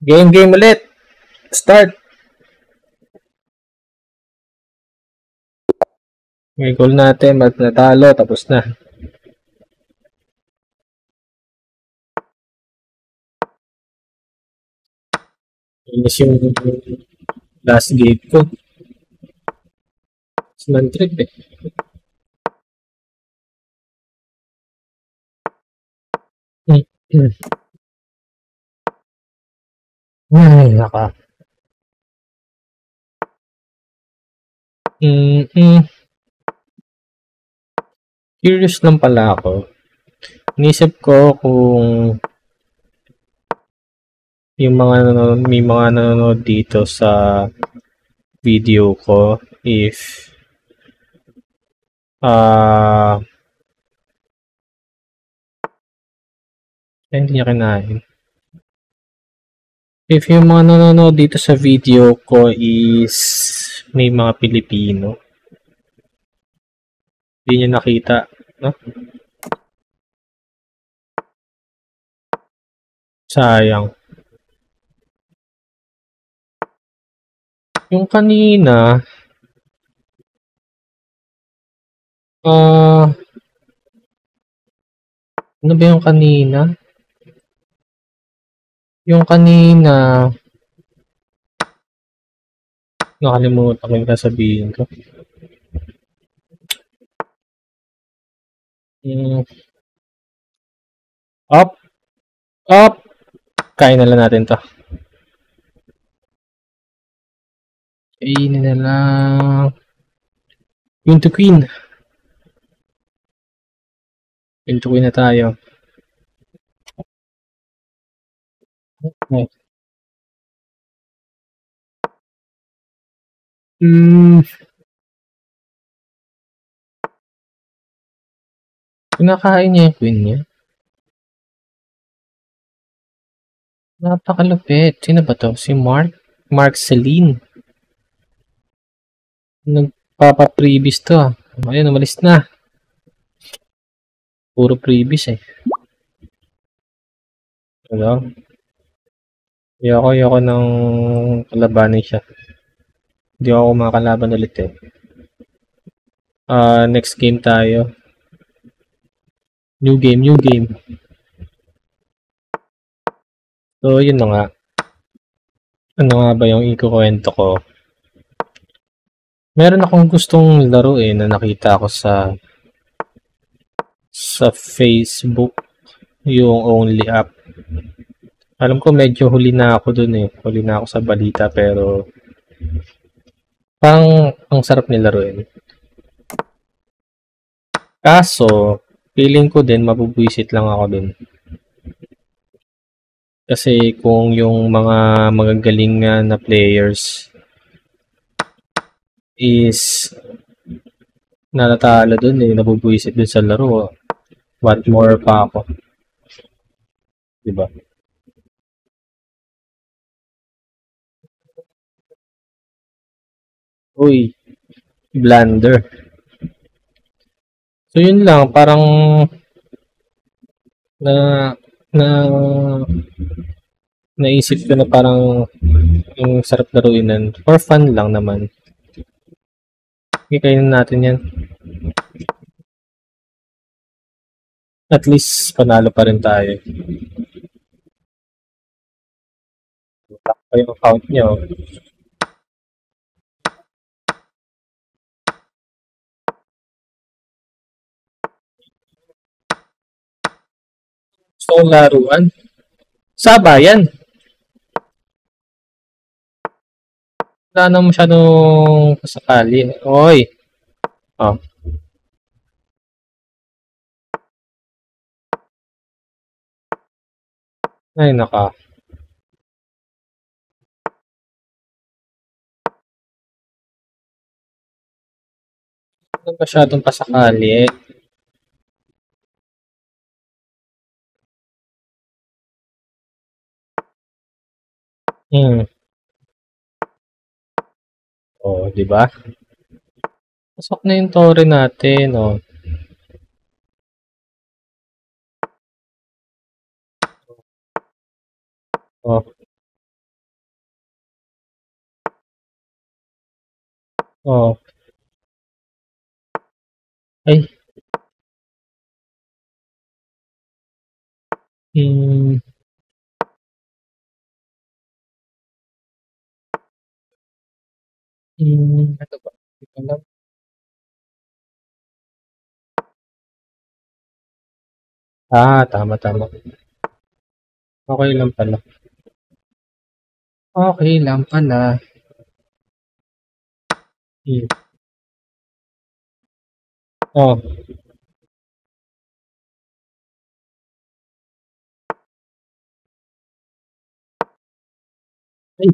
Game ulit. Start. May goal natin. Natalo. Tapos na. Inis yung last game ko. Man trip eh. Ay, naka. Curious lang pala ako. Inisip ko kung yung mga may mga nanonood dito sa video ko if hindi niya kinain. If yung mga nanonood dito sa video ko is may mga Pilipino, hindi niya nakita, no? Sayang. Yung kanina, ano ba yung kanina? Yung kanina, nakalimutan ko yung sasabihin ko. Up! Kain na lang natin to. Kainin na lang. Queen to Queen. Queen to Queen na tayo. Okay. Kinakain niya yung queen niya. Napakalupit. Sino ba to? Si Mark Celine. Nagpapa-previous to. Ayun, umalis na. Puro previous eh. Ano? Ayoko ng kalabanin siya. Hindi ako makakalaban ulit eh. Next game tayo. New game. So, yun na nga. Ano nga ba yung ikukwento ko? Meron akong gustong laro eh na nakita ko sa Facebook, yung Only app. Alam ko medyo huli na ako dun eh. Huli na ako sa balita pero parang ang sarap nilaruin. Kaso, feeling ko din mabubwisit lang ako dun. Kasi kung yung mga magagaling na players is natatalo dun eh, nabubwisit dun sa laro. What more pa ako? Diba? Uy, blunder. So yun lang, parang naisip ko na parang yung sarap laruinan. For fun lang naman. Kainin natin yan. At least panalo pa rin tayo. Takpa yung account nyo. So, laruan. Sabayan. Wala na masyadong kasakali. Oy. Oh. Ay, naka. Wala masyadong pasakali eh. Oh, di ba? Pasok na yung tore natin, oh. Oh. Oh. Ay. Hmm. Ano ba? Hindi ko alam. Tama, tama. Okay lang pala. Okay lang pala. Hmm. Oh. Ay,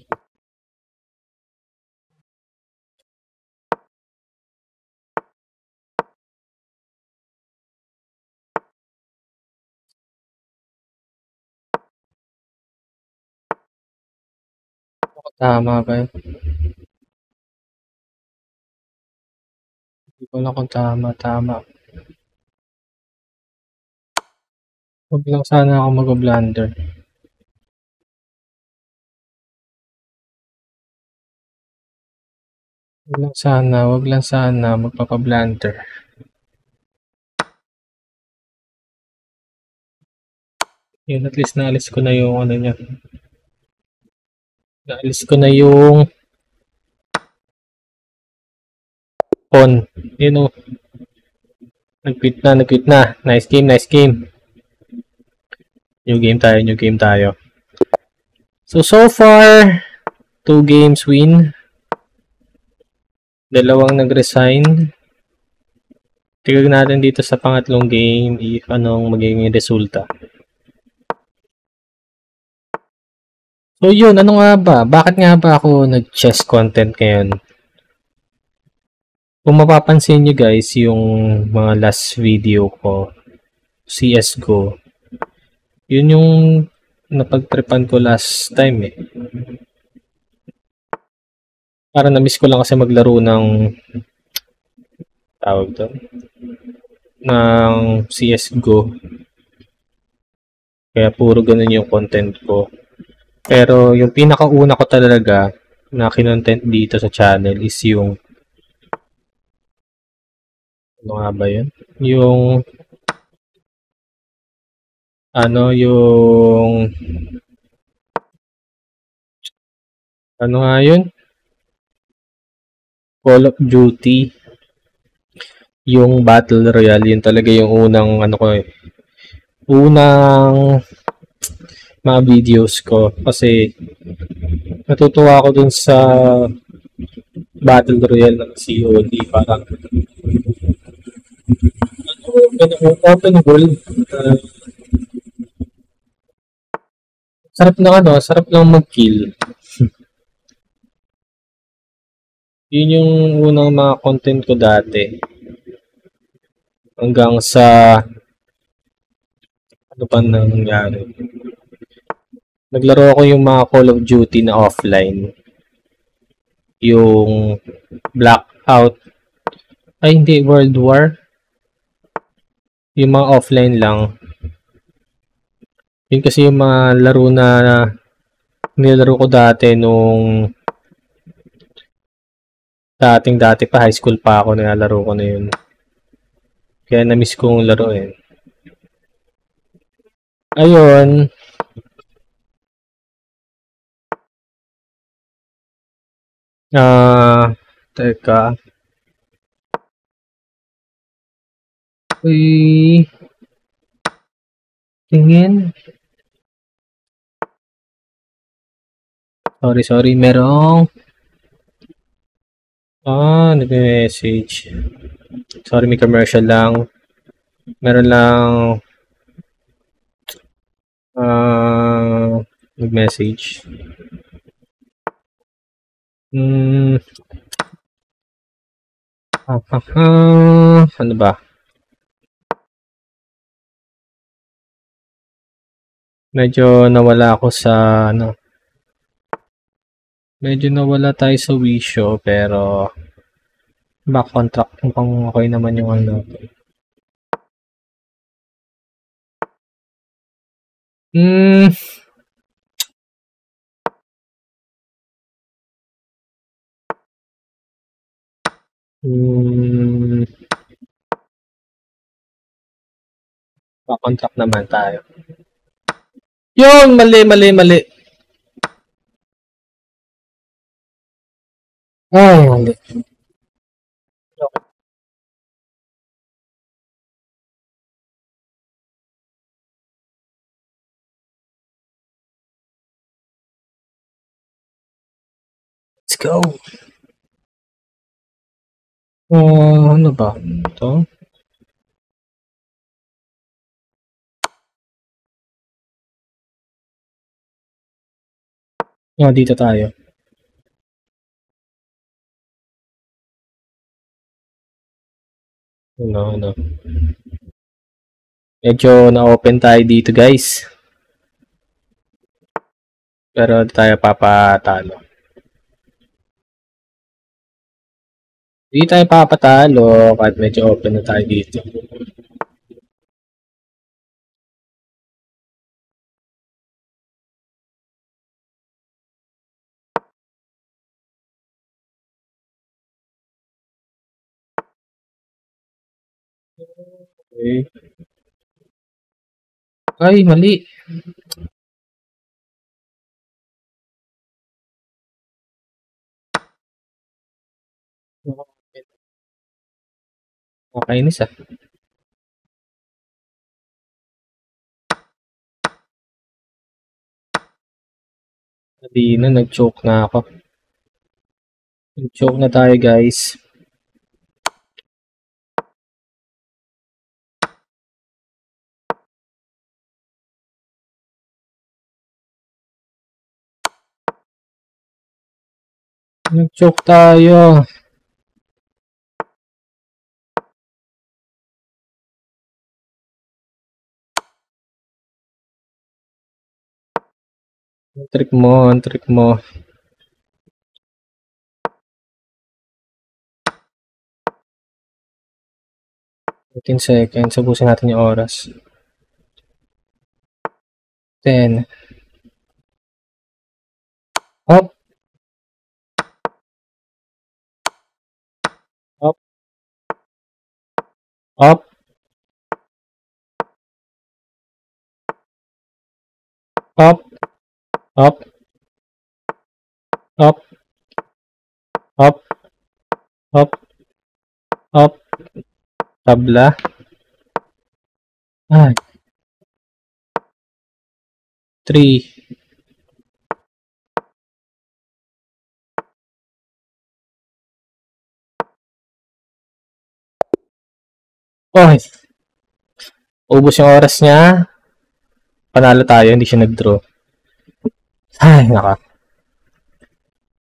tama ba yun? Hindi ko alam kung tama, tama. Huwag lang sana ako mag-blunder. Wag lang sana magpapa-blunder. Yun, at least naalis ko na yung ano niya. Naalis ko na yung on. Yun o. Nag-quit na. Nice game, nice game. New game tayo. So far, 2 games win. Dalawang nag-resign. Tignan natin dito sa pangatlong game if anong magiging resulta. So yun, ano nga ba? Bakit nga ba ako nag-chess content ngayon? Kung mapapansin nyo guys, yung mga last video ko, CSGO, yun yung napagtripan ko last time eh. Parang na-miss ko lang kasi maglaro ng tawag doon, ng CSGO. Kaya puro ganun yung content ko. Pero yung pinakauna ko talaga na kinontent dito sa channel is yung ano nga ba yun? Yung yung ano nga yun? Call of Duty, yung Battle Royale, yun talaga yung unang ano ko eh. Unang mga videos ko kasi natutuwa ako dun sa Battle Royale ng COD. Parang open world. Sarap ng sarap lang mag-kill. Yun yung unang mga content ko dati. Hanggang sa ano pa nangyari. Naglaro ako yung mga Call of Duty na offline. Yung Blackout. Ay, hindi. World War. Yung mga offline lang. Yun kasi yung mga laro na nilaro ko dati nung dati pa, high school pa ako, nilalaro ko na yun. Kaya na-miss kong laro eh. Ayun. Teka. Uy. Tingin. Sorry. Merong nag-message. Sorry, may commercial lang. Meron lang nag-message. Ano ba? Medyo nawala ako sa medyo nawala tayo sa wisyo pero back contract mukhang okay naman yung ano. Hmm, pa-contract naman tayo. Yun! Mali, mali, mali. Ay, mali. Okay, let's go. Ano ba? Ito? Dito tayo. Ano. Medyo na-open tayo dito, guys. Pero di tayo papatalo. Hindi tayo papatalo kahit medyo open na tayo dito. Okay. Ay, mali. Nakakainis ah. Hindi na, nag-choke na ako. Nag-choke na tayo, guys. Nag-choke tayo. Ang trick mo. 15 seconds. Ubusin natin yung oras. 10. Up, up, up, up, up, up, up, up, up. Tabla. Ay, 3. Oy, ubos yung oras niya. Panalo tayo, hindi siya nag-draw. Ay, naka.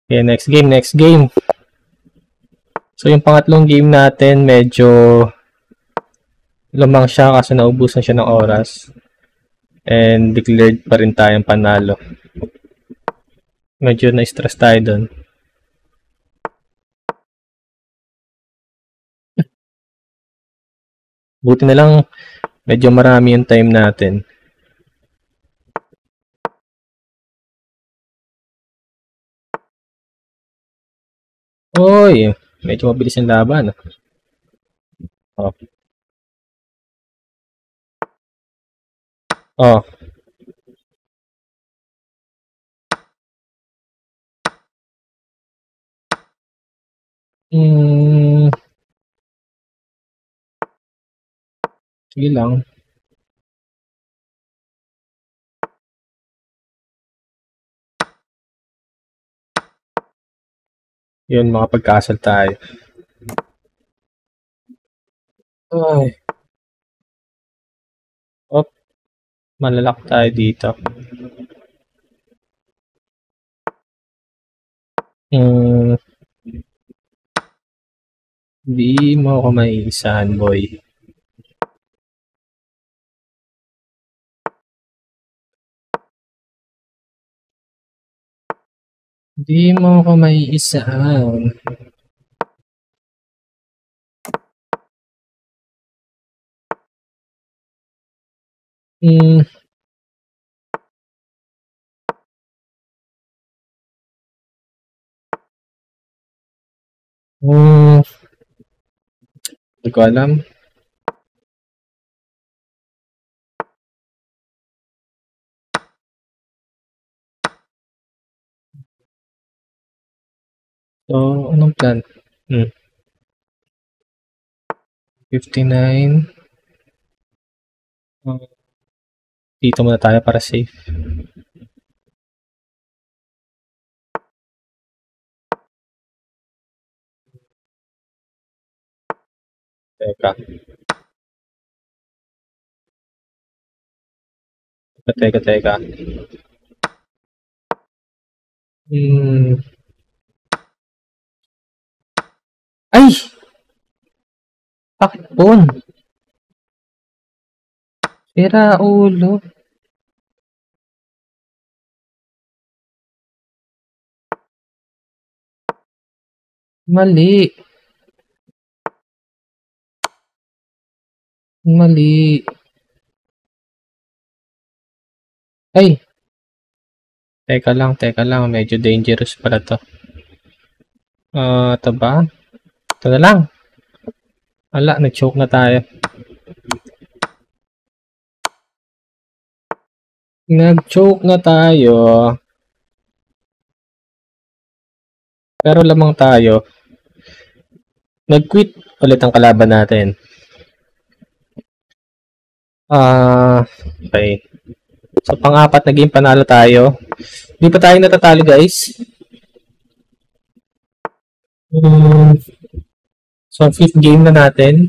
Okay, next game, next game. So, yung pangatlong game natin, medyo lamang siya kasi naubusan siya ng oras. And declared pa rin tayong panalo. Medyo na-stress tayo doon. Buti na lang, medyo marami yung time natin. Oy, medyo mabilis yung laban. Oh. Oh. Hmm. Sige lang. Yun, makapag-castle tayo. Ay. Oh, malalak tayo dito. Hmm. Di mo ako maiisahan, boy. Di mo ako maiisahan. Hmm. Hmm. Hindi ko alam. So, anong plan? 59. Dito muna tayo para safe. Teka. Teka. Ay! Bakit doon? Sira ulo. Mali. Ay! Teka lang. Medyo dangerous pala to. Ito ba? Ito na lang. Wala, nag-choke na tayo. Pero lamang tayo. Nag-quit ulit ang kalaban natin. Okay. So, pang-apat na game panalo tayo. Hindi pa tayo natatalo, guys. So, 5th game na natin.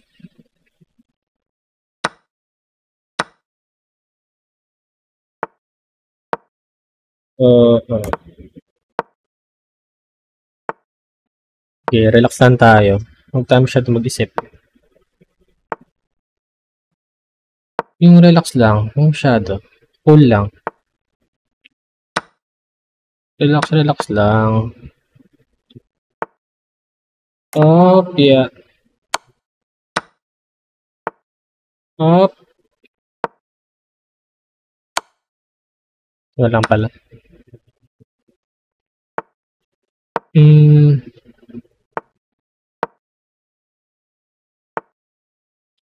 Okay, relax lang tayo. Huwag tayo masyado mag-isip. Yung relax lang, yung masyado. Cool lang. Relax lang. Up, yeah. Up. Ito lang pala.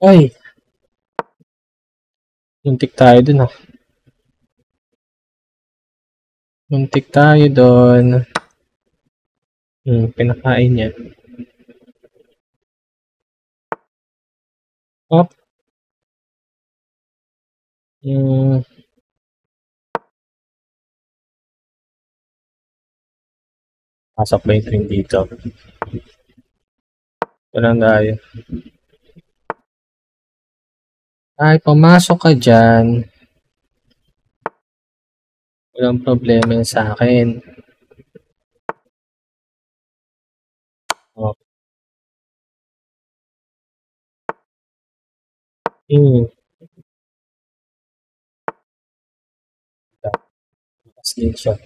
Ay! Muntik tayo dun ah. Pinakain niya. Up. Pasok ba yung train dito? Walang tayo. Ay, pumasok ka dyan. Walang problema yun sa akin. Okay. Slingshot.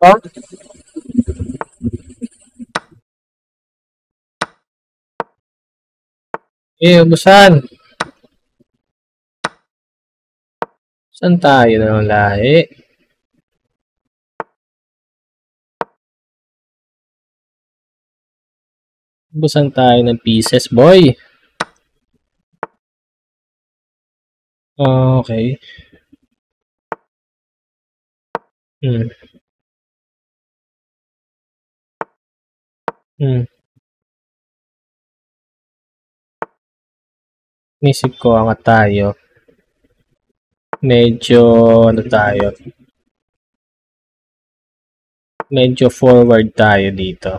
Oh? Ubusan! Saan tayo ng lahi? Ubusan tayo ng pieces, boy! Okay. Nisip ko angat tayo. Medyo forward tayo dito.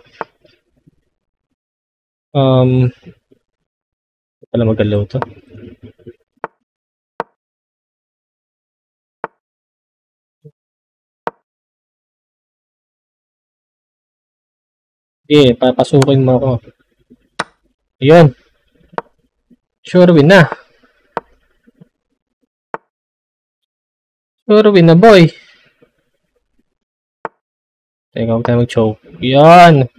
Pala magalaw to. Papasukin mo ako. Ayun. Sure win na. Boy. Teka, huwag tayo mag-choke. Yan.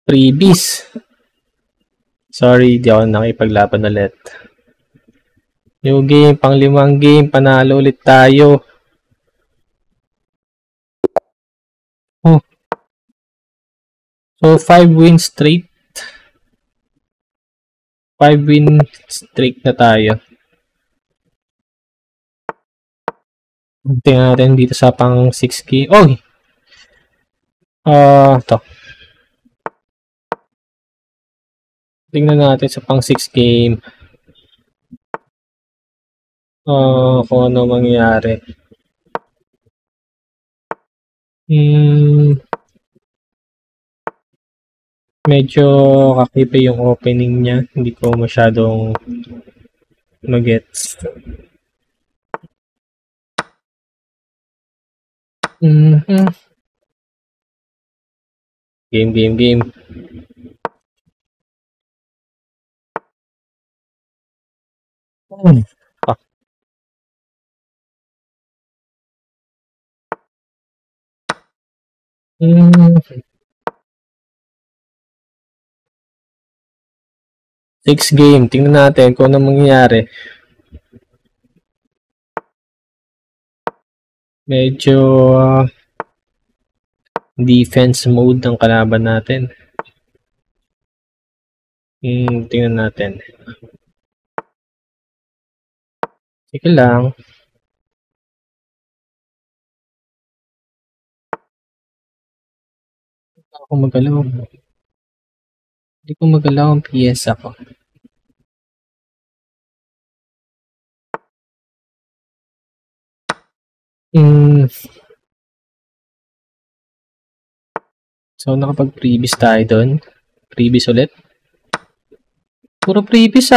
Freebies. Sorry, di ako nakipaglaban ulit. New game, pang 5 game, panalo ulit tayo. Oh. So, 5 wins straight. 5 win streak na tayo. Tingnan natin dito sa pang 6K. Oh! Ito. Tingnan natin sa pang 6 game. Kung ano mangyayari. Medyo kakiba yung opening niya. Hindi ko masyadong magets. Game. Six game. Tingnan natin kung ano mangyayari. Medyo defense mode ang kalaban natin. Tingnan natin. Sige lang. Ako magalaw. Hindi ko magalaw ang PS ako. So, nakapag-previous tayo doon. Previous ulit. Puro previous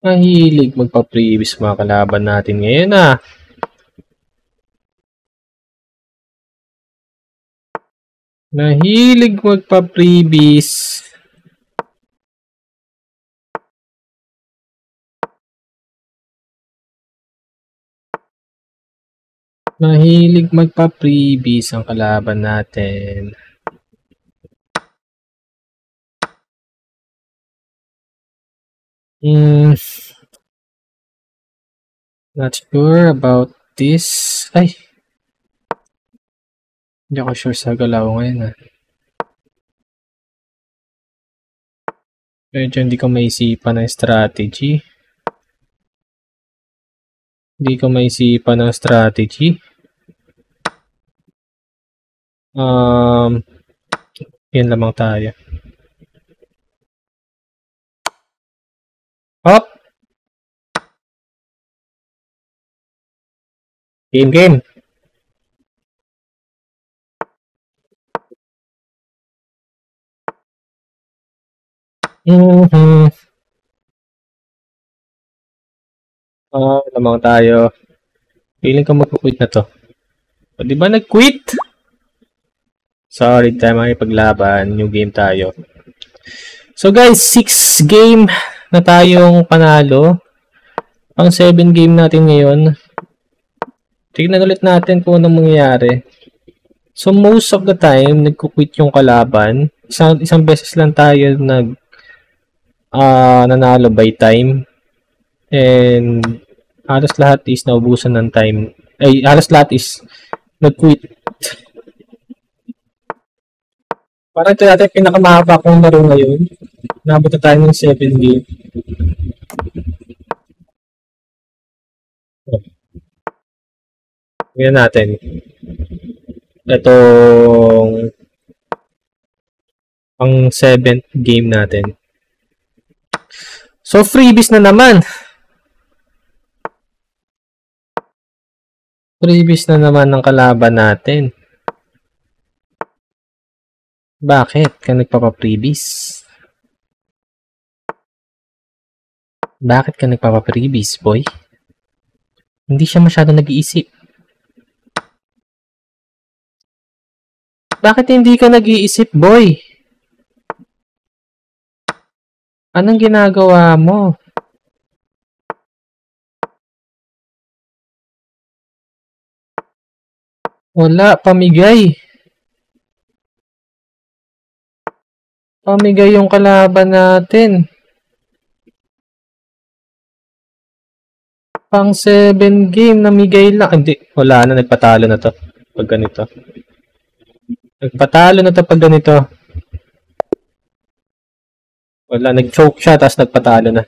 Mahilig magpa-previous mga kalaban natin ngayon Mahilig magpa-previous. Mahilig magpa-previous ang kalaban natin. Not sure about this. Ay! Hindi ako sure sa galaw ngayon Medyo hindi ko maisipan ng strategy. Yan lamang tayo. Hop! Game. Lamang tayo. Feeling ko mag-quit na to. O, di ba nag-quit? Sorry, tayo makipaglaban. New game tayo. So guys, 6 game na tayong panalo. Pang 7 game natin ngayon. Tignan ulit natin kung anong mangyayari. So most of the time, nagko-quit yung kalaban. Isang beses lang tayo nanalo by time. And halos lahat is naubusan ng time. Halos lahat is nag-quit. Parang ito natin pinakamahaba kong laro ngayon. Nabot na tayo ng 7 game. Ngayon natin. Itong pang 7th game natin. So, freebies na naman. Freebies na naman ng kalaban natin. Bakit ka nagpapa-freebies? Bakit ka nagpapa-freebies, boy? Hindi siya masyado nag-iisip. Bakit hindi ka nag-iisip, boy? Anong ginagawa mo? Wala, pamigay. Pamigay yung kalaban natin. Pang 7 game, namigay lang. Hindi, wala na, nagpatalo na to. Pag ganito. Nagpatalo na to pag ganito. Wala, nag-choke siya, tapos nagpatalo na.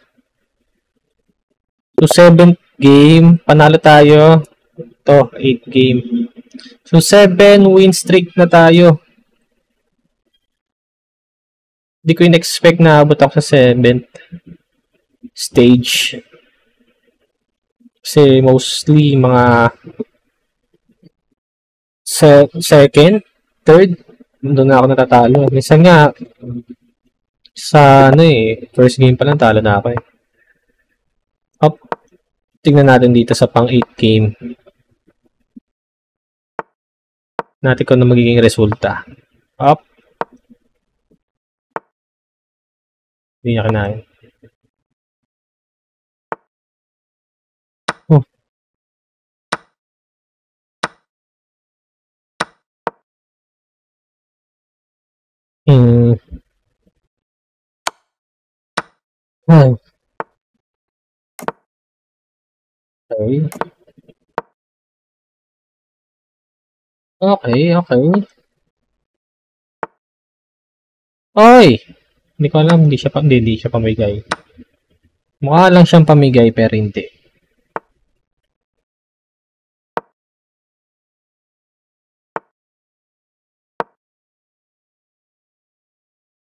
So, 7th game, panalo tayo. Ito, 8th game. So, 7 win streak na tayo. Hindi ko in-expect na abot ako sa 7th stage. Kasi mostly mga second, third, doon na ako natatalo. Minsan nga, sa first game pa lang talo na ako eh. Up. Tingnan natin dito sa pang 8 game. Natin kung ano magiging resulta. Up. Hindi niya kinain. Oh. Ay. Okay. Okay. Oy! Hindi ko alam, hindi siya pamigay. Mukha lang siyang pamigay pero hindi.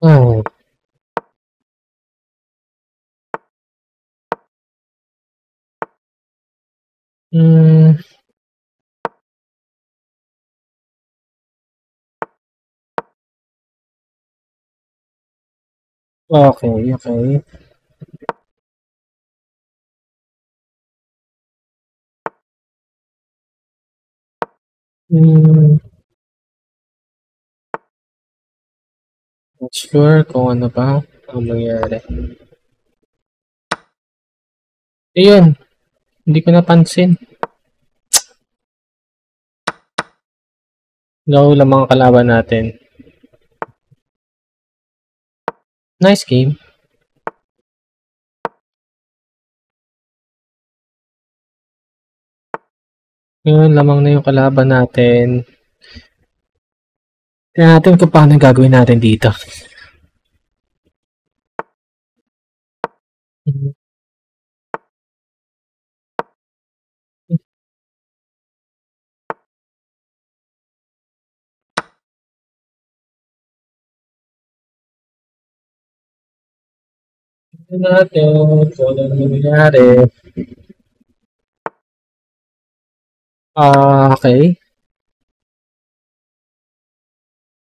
Oh. Okay. Not sure kung ano ba ang mangyari. Ayun. Hindi ko napansin. Low lang mga kalaban natin. Nice game. Yun, lamang na yung kalaban natin. Tingnan natin kung paano gagawin natin dito. Tingnan natin kung ano nangyari. Okay.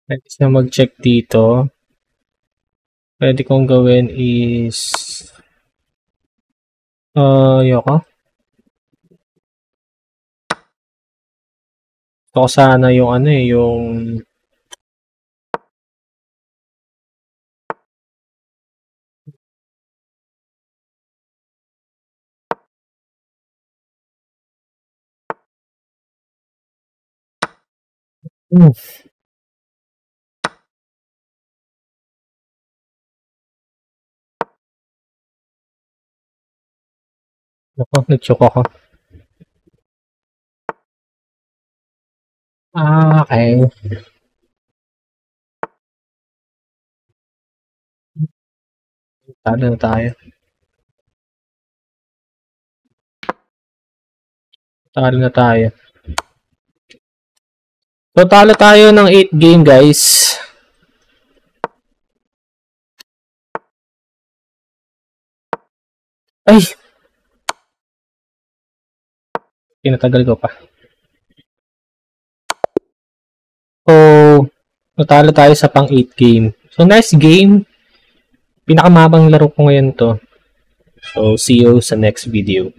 Pwede siya mag-check dito. Pwede kong gawin is yoko. Ito sana yung yung Ako, nag-choke ako. Okay. Talo na tayo. So, talo tayo ng 8 game, guys. Ay! Pinatagal ko pa. So, natalo tayo sa pang 8 game. So, nice game. Pinakamabang laro ko ngayon to. So, see you sa next video.